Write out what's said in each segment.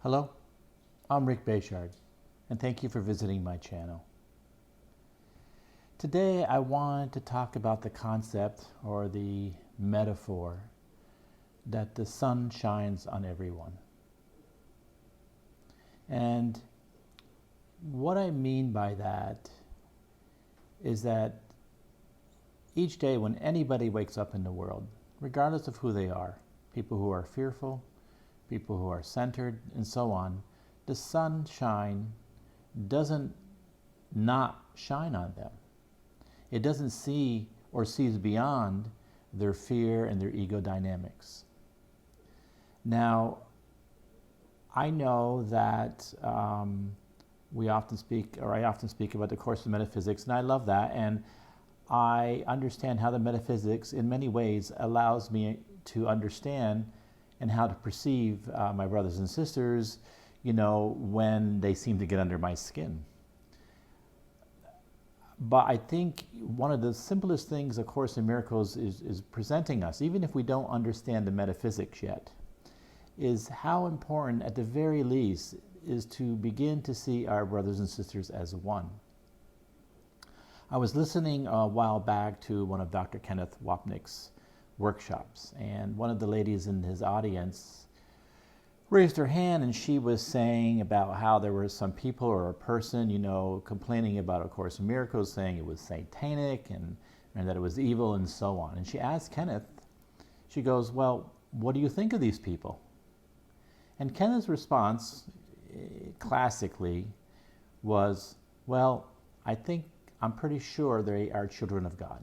Hello, I'm Rick Bayshard, and thank you for visiting my channel. Today I want to talk about the concept or the metaphor that the sun shines on everyone. And what I mean by that is that each day when anybody wakes up in the world, regardless of who they are, people who are fearful, people who are centered, and so on, the sunshine doesn't not shine on them. It doesn't see or sees beyond their fear and their ego dynamics. Now, I know that I often speak about the Course of Metaphysics, and I love that, and I understand how the metaphysics in many ways allows me to understand and how to perceive my brothers and sisters, when they seem to get under my skin. But I think one of the simplest things A Course in Miracles is presenting us, even if we don't understand the metaphysics yet, is how important, at the very least, is to begin to see our brothers and sisters as one. I was listening a while back to one of Dr. Kenneth Wapnick's workshops, and one of the ladies in his audience raised her hand, and she was saying about how there were some people or a person, complaining about A Course in Miracles, saying it was satanic and that it was evil and so on. And she asked Kenneth, she goes, "Well, what do you think of these people?" And Kenneth's response, classically, was, "Well, I'm pretty sure they are children of God."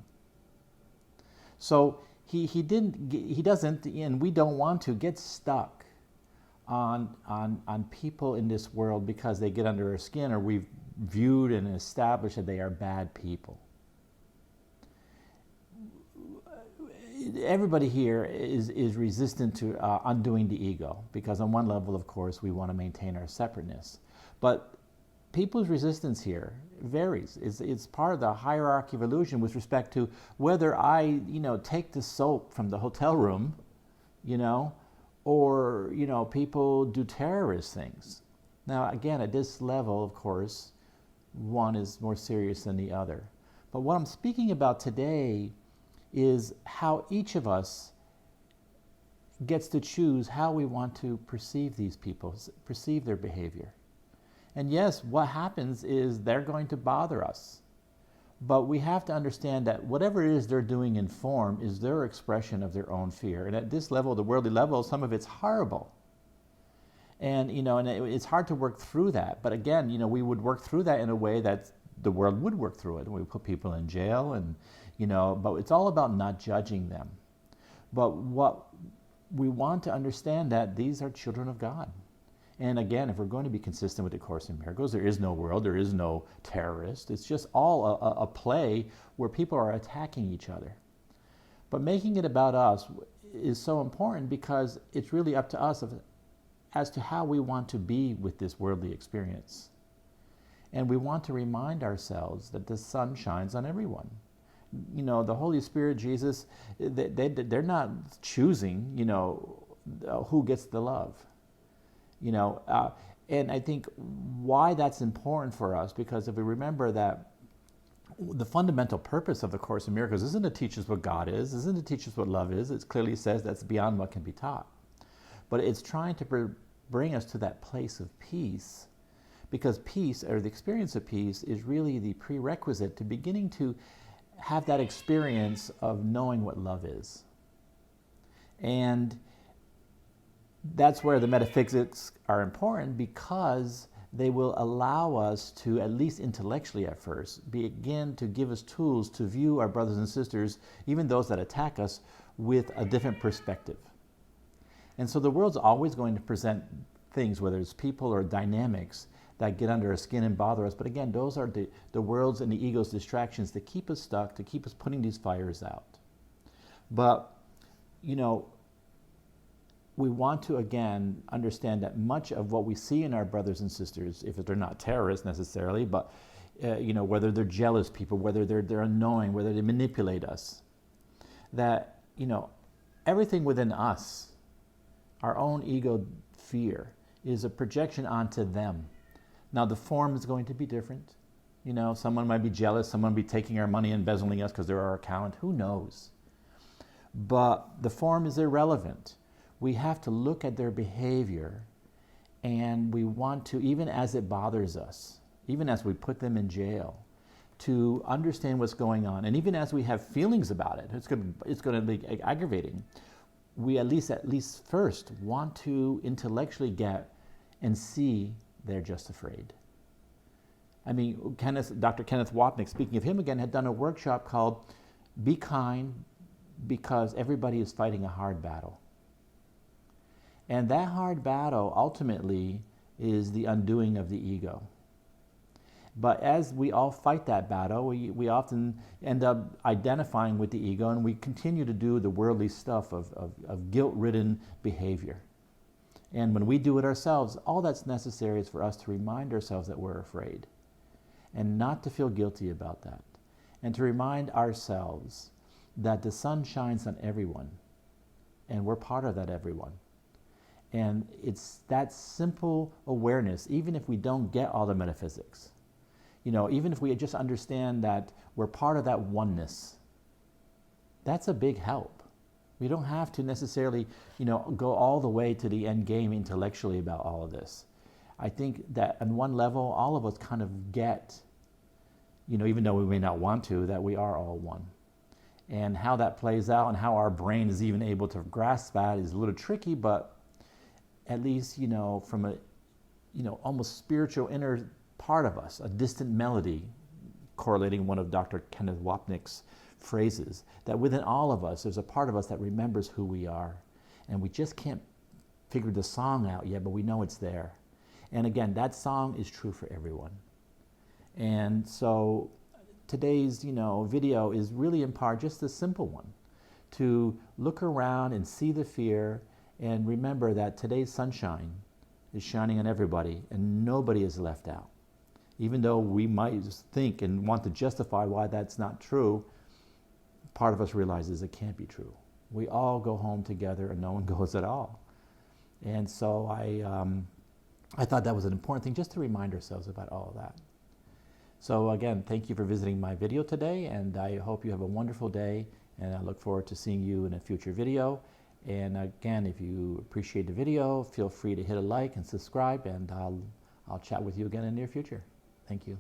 So he doesn't, and we don't want to get stuck on people in this world because they get under our skin, or we've viewed and established that they are bad people. Everybody here is resistant to undoing the ego, because on one level, of course, we want to maintain our separateness. But people's resistance here varies. It's part of the hierarchy of illusion with respect to whether I, take the soap from the hotel room, or, people do terrorist things. Now, again, at this level, of course, one is more serious than the other. But what I'm speaking about today is how each of us gets to choose how we want to perceive these people, perceive their behavior. And yes, what happens is they're going to bother us. But we have to understand that whatever it is they're doing in form is their expression of their own fear. And at this level, the worldly level, some of it's horrible. And, it's hard to work through that. But again, we would work through that in a way that the world would work through it. We put people in jail and, but it's all about not judging them. But what we want to understand that these are children of God. And again, if we're going to be consistent with the Course in Miracles, there is no world, there is no terrorist. It's just all a play where people are attacking each other. But making it about us is so important because it's really up to us as to how we want to be with this worldly experience. And we want to remind ourselves that the sun shines on everyone. The Holy Spirit, Jesus, they're not choosing, who gets the love. And I think why that's important for us, because if we remember that the fundamental purpose of the Course in Miracles isn't to teach us what God is, isn't to teach us what love is. It clearly says that's beyond what can be taught. But it's trying to bring us to that place of peace, because peace, or the experience of peace, is really the prerequisite to beginning to have that experience of knowing what love is. And that's where the metaphysics are important, because they will allow us to, at least intellectually at first, begin to give us tools to view our brothers and sisters, even those that attack us, with a different perspective. And so the world's always going to present things, whether it's people or dynamics, that get under our skin and bother us. But again, those are the world's and the ego's distractions to keep us stuck, to keep us putting these fires out. But, we want to, again, understand that much of what we see in our brothers and sisters, if they're not terrorists necessarily, but whether they're jealous people, whether they're annoying, whether they manipulate us, that everything within us, our own ego fear, is a projection onto them. Now the form is going to be different. You know, someone might be jealous, someone might be taking our money and embezzling us because they're our account, who knows? But the form is irrelevant. We have to look at their behavior, and we want to, even as it bothers us, even as we put them in jail, to understand what's going on. And even as we have feelings about it, it's going to be aggravating. We at least first want to intellectually get and see they're just afraid. I mean, Dr. Kenneth Wapnick, speaking of him again, had done a workshop called Be Kind Because Everybody is Fighting a Hard Battle. And that hard battle ultimately is the undoing of the ego. But as we all fight that battle, we often end up identifying with the ego, and we continue to do the worldly stuff of guilt-ridden behavior. And when we do it ourselves, all that's necessary is for us to remind ourselves that we're afraid, and not to feel guilty about that, and to remind ourselves that the sun shines on everyone, and we're part of that everyone. And it's that simple awareness, even if we don't get all the metaphysics, you know, even if we just understand that we're part of that oneness, that's a big help. We don't have to necessarily, you know, go all the way to the end game intellectually about all of this. I think that on one level, all of us kind of get, you know, even though we may not want to, that we are all one. And how that plays out and how our brain is even able to grasp that is a little tricky, but at least, you know, from a, you know, almost spiritual inner part of us, a distant melody, correlating one of Dr. Kenneth Wapnick's phrases, that within all of us, there's a part of us that remembers who we are. And we just can't figure the song out yet, but we know it's there. And again, that song is true for everyone. And so today's, you know, video is really in part just a simple one, to look around and see the fear and remember that today's sunshine is shining on everybody and nobody is left out. Even though we might think and want to justify why that's not true, part of us realizes it can't be true. We all go home together and no one goes at all. And so I thought that was an important thing just to remind ourselves about all of that. So again, thank you for visiting my video today, and I hope you have a wonderful day, and I look forward to seeing you in a future video. And again, if you appreciate the video, feel free to hit a like and subscribe, and I'll chat with you again in the near future. Thank you.